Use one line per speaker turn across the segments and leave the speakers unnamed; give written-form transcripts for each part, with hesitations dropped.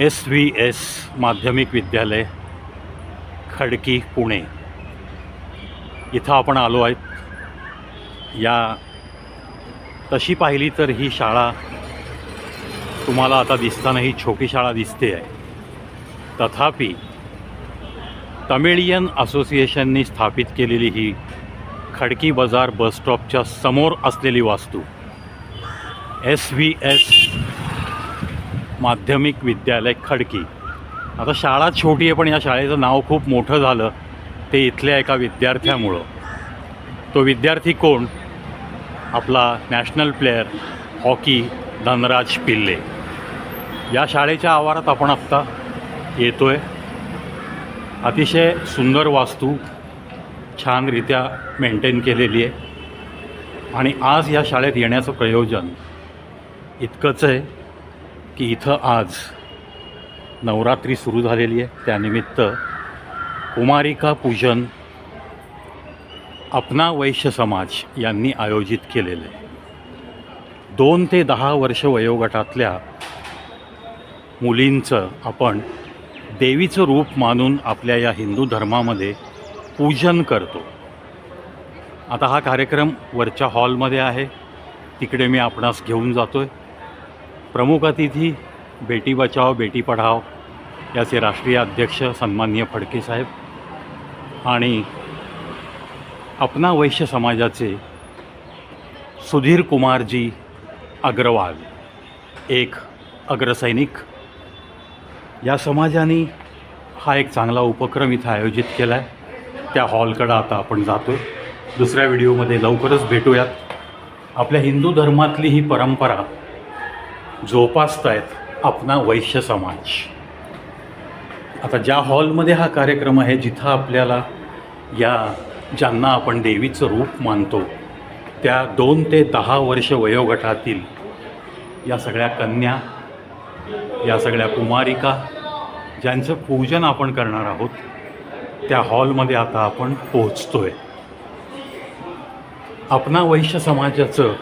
SVS माध्यमिक विद्यालय खडकी पुणे इथं आपण आलो आहेत। या तशी पाहिली तर ही शाळा तुम्हाला आता दिसताना ही छोटी शाळा दिसते आहे, तथापि तमिळियन असोसिएशननी स्थापित केलेली ही खडकी बाजार बस स्टॉपच्या समोर असलेली वास्तू SVS माध्यमिक विद्यालय खडकी। आता शाळा छोटी आहे, पण या शाळेचं नाव खूप मोठं झालं ते इथल्या एका विद्यार्थ्यामुळं। तो विद्यार्थी कोण? आपला national player hockey Dhanraj Pillay. या शाळेच्या आवारात आपण आत्ता येतो आहे। अतिशय सुंदर वास्तू छानरित्या मेंटेन केलेली आहे आणि आज या शाळेत येण्याचं प्रयोजन इतकंच आहे की इथं आज नवरात्री सुरू झालेली आहे, त्यानिमित्त कुमारिका पूजन अपना वैश्य समाज यांनी आयोजित केलेलं आहे। 2 ते 10 वर्ष वयोगटातल्या मुलींचं आपण देवीचं रूप मानून आपल्या या हिंदू धर्मामध्ये पूजन करतो। आता हा कार्यक्रम वरच्या हॉलमध्ये आहे, तिकडे मी आपणास घेऊन जातो आहे। प्रमुख अतिथी बेटी बचाओ बेटी पढाओ याचे राष्ट्रीय अध्यक्ष सन्माननीय फडके साहेब आणि अपना वैश्य समाजाचे सुधीर कुमारजी अग्रवाल, एक अग्रसैनिक। या समाजाने हा एक चांगला उपक्रम इथं आयोजित केला आहे। त्या हॉलकडं आता आपण जातो आहे। दुसऱ्या व्हिडिओमध्ये लवकरच भेटूयात। आपल्या हिंदू धर्मातली ही परंपरा जोपासतायत अपना वैश्य समाज। आता ज्या हॉलमध्ये हा कार्यक्रम आहे, जिथं आपल्याला या ज्यांना आपण देवीचं रूप मानतो त्या 2 ते 10 वर्ष वयोगटातील या सगळ्या कन्या, या सगळ्या कुमारिका ज्यांचं पूजन आपण करणार आहोत, त्या हॉलमध्ये आता आपण पोहोचतो आहे। अपना वैश्य समाजाचं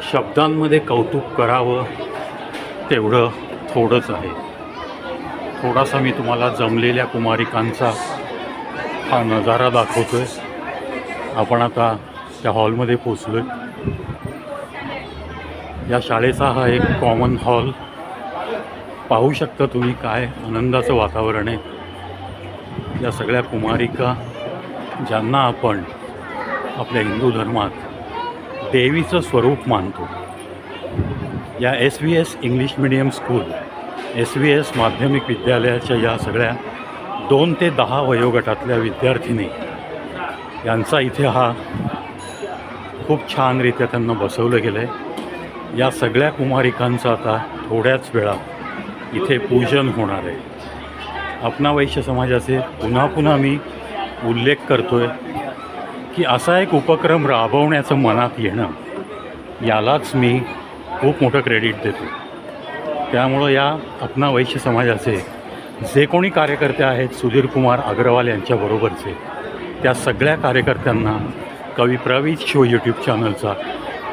शब्दांमध्ये कौतुक करावं तेवढं थोडंच आहे। थोडासा मी तुम्हाला जमलेल्या कुमारिकांचा हा नजारा दाखवतो आहे। आपण आता त्या हॉलमध्ये पोचलो आहे। या शाळेचा हा एक कॉमन हॉल पाहू शकता तुम्ही, काय आनंदाचं वातावरण आहे। या सगळ्या कुमारिका ज्यांना आपण आपल्या हिंदू धर्मात देवीचं स्वरूप मानतो, या SVS English medium school SVS माध्यमिक विद्यालयाच्या या सगळ्या 2 ते 10 वयोगटातल्या विद्यार्थिनी यांचा इथे हा खूप छानरित्या त्यांना बसवलं गेलं आहे। या सगळ्या कुमारिकांचं आता थोड्याच वेळात इथे पूजन होणार आहे। अपना वैश्य समाजाचे पुन्हा पुन्हा मी उल्लेख करतो आहे की असा एक उपक्रम राबवण्याचं मनात येणं, यालाच मी खूप मोठं क्रेडिट देतो। त्यामुळं या अपना वैश्य समाजाचे जे कोणी कार्यकर्ते आहेत सुधीर कुमार अग्रवाल यांच्याबरोबरचे, त्या सगळ्या कार्यकर्त्यांना कवी प्रवीण शो यूट्यूब चॅनलचा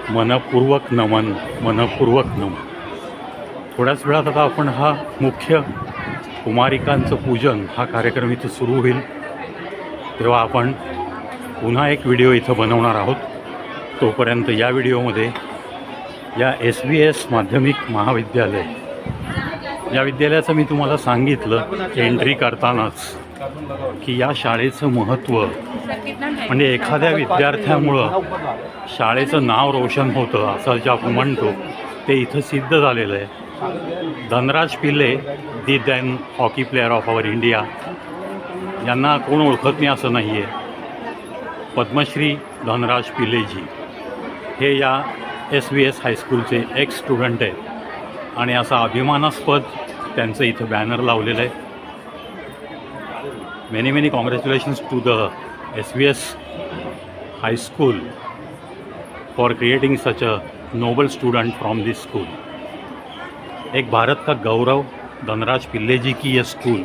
मनपूर्वक नमन, मनपूर्वक नमन। थोड्याच वेळात आता आपण हा मुख्य कुमारिकांचं पूजन हा कार्यक्रम इथं सुरू होईल, तेव्हा आपण पुन्हा एक व्हिडिओ इथं बनवणार आहोत। तोपर्यंत या व्हिडिओमध्ये या SVS माध्यमिक महाविद्यालय या विद्यालयाचं मी तुम्हाला सांगितलं एंट्री करतानाच की या शाळेचं महत्त्व म्हणजे एखाद्या विद्यार्थ्यामुळं शाळेचं नाव रोशन होतं असं जे आपण म्हणतो ते इथं सिद्ध झालेलं आहे। Dhanraj Pillay, the then hockey player of our India, यांना कोण ओळखत नाही असं नाही आहे। पद्मश्री धनराज पिल्लेजी हे या SVS हायस्कूलचे एक्स स्टुडंट आहेत आणि असा अभिमानास्पद त्यांचं इथं बॅनर लावलेलं आहे। Many congratulations to the SVS high school for creating such a noble student from this school. एक भारत का गौरव धनराज पिल्ले जी की ये स्कूल,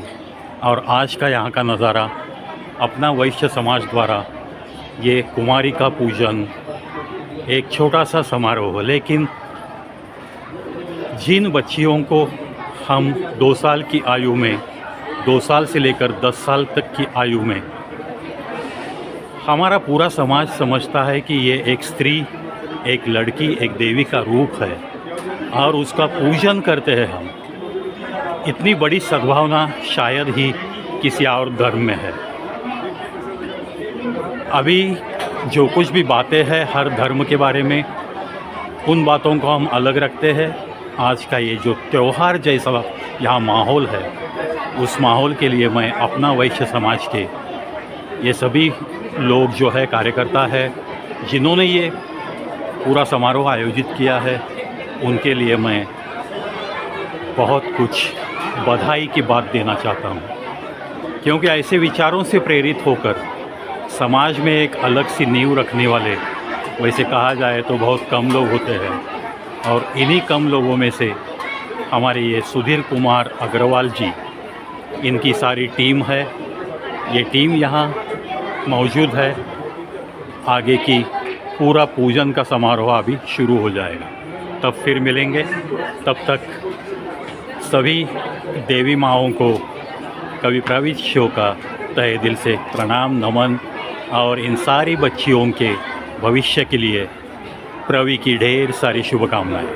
और आज का यहाँ का नज़ारा अपना वैश्य समाज द्वारा ये कुमारिका पूजन एक छोटा सा समारोह, लेकिन जिन बच्चियों को हम 2 साल की आयु में, 2 साल से लेकर 10 साल तक की आयु में हमारा पूरा समाज समझता है कि ये एक स्त्री, एक लड़की, एक देवी का रूप है और उसका पूजन करते हैं हम। इतनी बड़ी सद्भावना शायद ही किसी और धर्म में है। अभी जो कुछ भी बातें हैं हर धर्म के बारे में, उन बातों को हम अलग रखते हैं। आज का ये जो त्यौहार जैसा यहाँ माहौल है, उस माहौल के लिए मैं अपना वैश्य समाज के ये सभी लोग जो है कार्यकर्ता है, जिन्होंने ये पूरा समारोह आयोजित किया है, उनके लिए मैं बहुत कुछ बधाई की बात देना चाहता हूँ। क्योंकि ऐसे विचारों से प्रेरित होकर समाज में एक अलग सी नींव रखने वाले, वैसे कहा जाए तो बहुत कम लोग होते हैं, और इन्हीं कम लोगों में से हमारे ये सुधीर कुमार अग्रवाल जी, इनकी सारी टीम है। ये टीम यहाँ मौजूद है। आगे की पूरा पूजन का समारोह अभी शुरू हो जाएगा, तब फिर मिलेंगे। तब तक सभी देवी माँओं को कवि प्रवीण शो का तहे दिल से प्रणाम, नमन, और इन सारी बच्चियों के भविष्य के लिए प्रवी की ढेर सारी शुभकामनाएं।